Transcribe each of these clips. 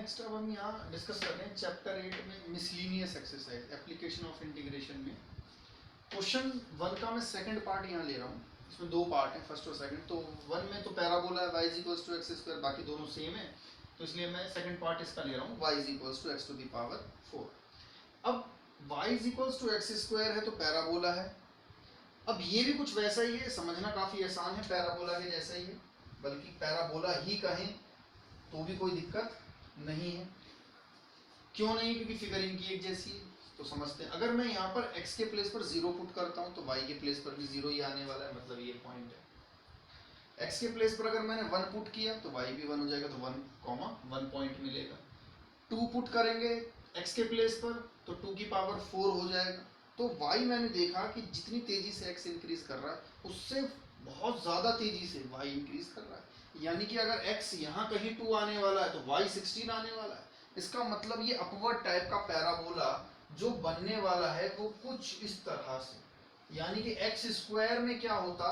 Next अब हम यहाँ डिस्कस कर रहे हैं चैप्टर 8 में miscellaneous exercise application of integration में क्वेश्चन 1 का मैं सेकंड पार्ट यहाँ ले रहा हूँ। इसमें दो पार्ट हैं, फर्स्ट और सेकंड। तो 1 में तो पैराबोला है y equals to x square, बाकी दोनों सेम है, तो इसलिए मैं सेकंड पार्ट इसका ले रहा हूँ y equals to x to the power 4। अब y equals to x square है तो पैराबोला है। अब ये भी कुछ वैसा ही है, समझना काफ़ी आसान है, पैराबोला के जैसा ही है, बल्कि पैराबोला ही कहें तो भी कोई दिक्कत नहीं है। क्यों नहीं? क्योंकि फिगर इनकी एक जैसी है। तो समझते हैं, अगर मैं यहाँ पर x के प्लेस पर 0 पुट करता हूँ तो y के प्लेस पर भी 0 ही आने वाला है, मतलब ये पॉइंट है। x के प्लेस पर अगर मैंने 1 पुट किया तो y भी 1 हो जाएगा, तो 1, 1 पॉइंट मिलेगा। 2 पुट करेंगे x के प्लेस पर तो 2 की पावर 4 हो जाएगा। तो y मैंने देखा कि जितनी तेजी से x इंक्रीज कर रहा है उससे बहुत ज़्यादा तेजी से y इंक्रीज कर रहा है, यानी कि अगर x यहाँ कहीं 2 आने वाला है तो y 16 आने वाला है। इसका मतलब ये अपवर्ड टाइप का पैराबोला जो बनने वाला है वो कुछ इस तरह से, यानी कि एक्स स्क्वायर में क्या होता,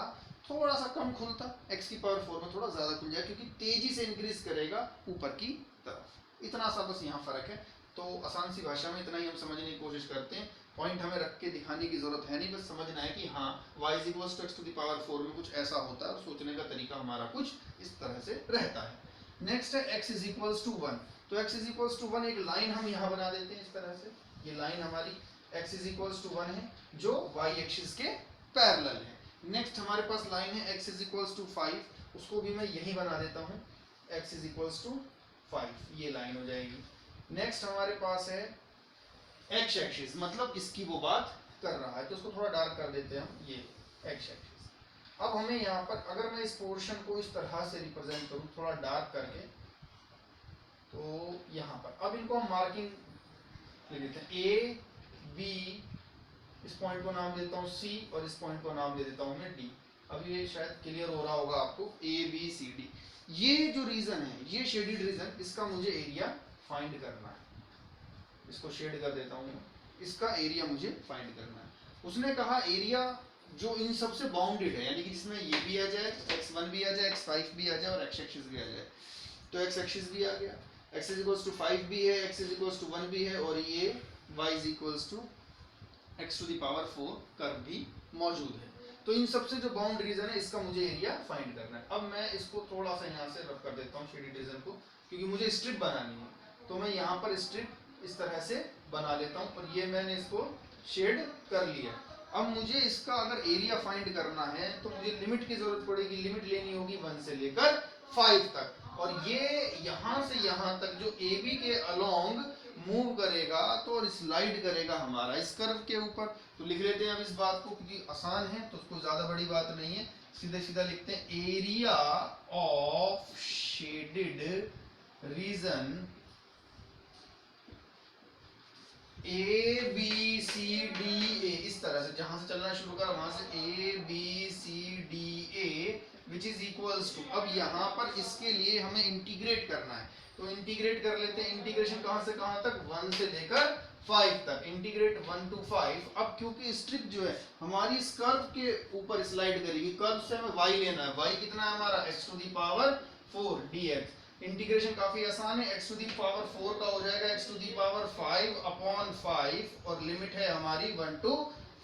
थोड़ा सा कम खुलता, एक्स की पावर 4 में थोड़ा ज़्यादा खुल जाए, क्योंकि तेजी से इंक्रीज करेगा ऊपर की तरफ। इतना सा बस यहाँ फर्क है। तो आसान सी भाषा में इतना ही हम समझने की कोशिश करते हैं, पॉइंट हमें रख के दिखाने की जरूरत है नहीं, बस समझना है कि हाँ y equals to x to the power 4 में कुछ ऐसा होता है और सोचने का तरीका हमारा कुछ इस तरह से रहता है। नेक्स्ट है x इज इक्वल्स टू 1। तो x इज इक्वल्स टू 1 एक लाइन हम यहाँ बना देते हैं इस तरह से। ये लाइन हमारी x इज इक्वल्स टू 1 है जो y एक्सिस के पैरेलल है। नेक्स्ट हमारे पास लाइन है x इज इक्वल्स टू 5, उसको भी मैं यही बना देता हूँ, x इज इक्वल्स टू 5, ये लाइन हो जाएगी। नेक्स्ट हमारे पास है x एक्सिस, मतलब इसकी वो बात कर रहा है, तो उसको थोड़ा डार्क कर देते हैं हम, ये x एक्सिस। अब हमें यहाँ पर अगर मैं इस पोर्शन को इस तरह से रिप्रेजेंट करूँ थोड़ा डार्क करके, तो यहाँ पर अब इनको हम मार्किंग ले लेते हैं, ए बी, इस पॉइंट को नाम देता हूँ सी और इस पॉइंट को नाम दे देता हूँ मैं डी। अब ये शायद क्लियर हो रहा होगा आपको, ए बी सी डी, ये जो रीजन है, ये शेडेड रीजन, इसका मुझे एरिया फाइंड करना है। इसको शेड कर देता हूँ, इसका एरिया मुझे फाइंड करना है। उसने कहा एरिया जो इन सबसे बाउंडेड है, यानी कि जिसमें ये भी आ जाए, x1 भी आ जाए, x5 भी आ जाए और x एक्सिस भी आ जाए। तो x एक्सिस भी आ गया, x इज इक्वल्स टू 5 भी है, x इज इक्वल्स टू 1 भी है, और ये y is equals to x to the power 4 curve भी मौजूद है। तो इन सबसे जो बाउंड रीजन है इसका मुझे एरिया फाइंड करना है। अब मैं इसको थोड़ा सा यहाँ से रब कर देता हूँ शेडेड रीजन को, क्योंकि मुझे स्ट्रिप बनानी है। तो मैं यहाँ पर स्ट्रिप इस तरह से बना लेता हूँ और ये मैंने इसको शेड कर लिया। अब मुझे इसका अगर एरिया फाइंड करना है तो मुझे लिमिट की जरूरत पड़ेगी, लिमिट लेनी होगी 1 से लेकर 5 तक, और ये यहाँ से यहाँ तक जो ए बी के अलोंग मूव करेगा तो स्लाइड करेगा हमारा इस कर्व के ऊपर। तो लिख लेते हैं अब इस बात को, क्योंकि आसान है तो उसको ज्यादा बड़ी बात नहीं है, सीधा सीधा लिखते हैं area of shaded region A B C D A, इस तरह से जहां से चलना शुरू कर वहां से A B C D A which is equals to, अब यहाँ पर इसके लिए हमें इंटीग्रेट करना है, तो इंटीग्रेट कर लेते हैं। इंटीग्रेशन कहां से कहां तक, 1 से लेकर 5 तक, इंटीग्रेट 1 to 5। अब क्योंकि स्ट्रिप जो है हमारी इस कर्व के ऊपर स्लाइड करेगी, कर्व से हमें y लेना है, y कितना है हमारा x to the power 4 dx। Integration काफी आसान है, x टू दी पावर 4 का हो जाएगा x to the power 5 upon 5, और लिमिट है हमारी 1 to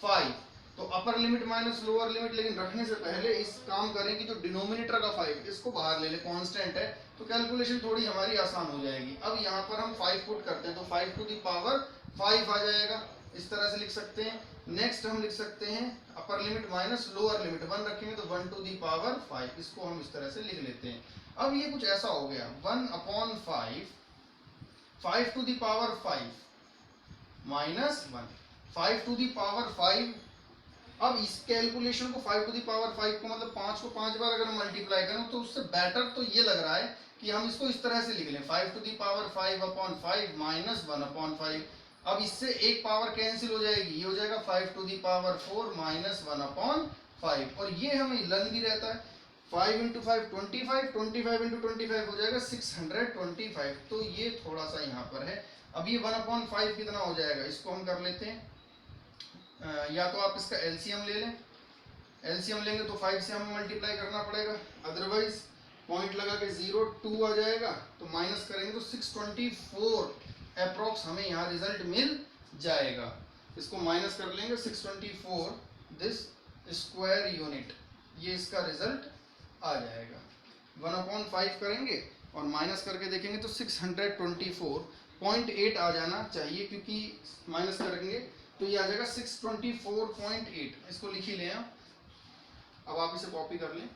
5। तो upper limit minus lower limit, लेकिन रखने से पहले इस काम करें कि जो डिनोमिनेटर का 5 इसको बाहर ले ले, कांस्टेंट है, तो कैलकुलेशन थोड़ी हमारी आसान हो जाएगी। अब यहाँ पर हम 5 पुट करते हैं तो 5 टू दी पावर 5 आ जाएगा, इस तरह से लिख सकते हैं। नेक्स्ट हम लिख सकते हैं अपर लिमिट माइनस लोअर लिमिट, 1 रखेंगे तो 1 टू दी पावर 5, इसको हम इस तरह से लिख लेते हैं। अब ये कुछ ऐसा हो गया, 1 upon 5, 5 to the power 5 minus 1, 5 to the power 5। अब इस कैलकुलेशन को 5 टू दी पावर 5 को मतलब 5 को 5 बार अगर हम मल्टीप्लाई करें तो उससे बेटर तो ये लग रहा है कि हम इसको इस तरह से लिख लें, 5 to the power 5 upon 5 minus 1 upon 5। अब इससे एक पावर कैंसिल हो जाएगी, ये हो जाएगा 5 to the power 4 minus 1 upon 5, और ये हमें लन भी रहता है, 5 इंटू 5 25, 25 इंटू 25 हो जाएगा 625। तो ये थोड़ा सा यहाँ पर है। अब ये 1 अपॉन 5 कितना हो जाएगा, इसको हम कर लेते हैं, या तो आप इसका एलसीएम ले लें, एलसीएम लेंगे तो 5 से हमें मल्टीप्लाई करना पड़ेगा, अदरवाइज पॉइंट लगा के 0.2 आ जाएगा, तो माइनस करेंगे तो 624 अप्रॉक्स हमें यहाँ रिजल्ट मिल जाएगा। इसको माइनस कर लेंगे 624 दिस स्क्वायर यूनिट, ये इसका रिजल्ट आ जाएगा। 1/5 करेंगे और माइनस करके देखेंगे तो 624.8 आ जाना चाहिए, क्योंकि माइनस करेंगे तो ये आ जाएगा 624.8। इसको लिख ही लें। अब आप इसे कॉपी कर लें।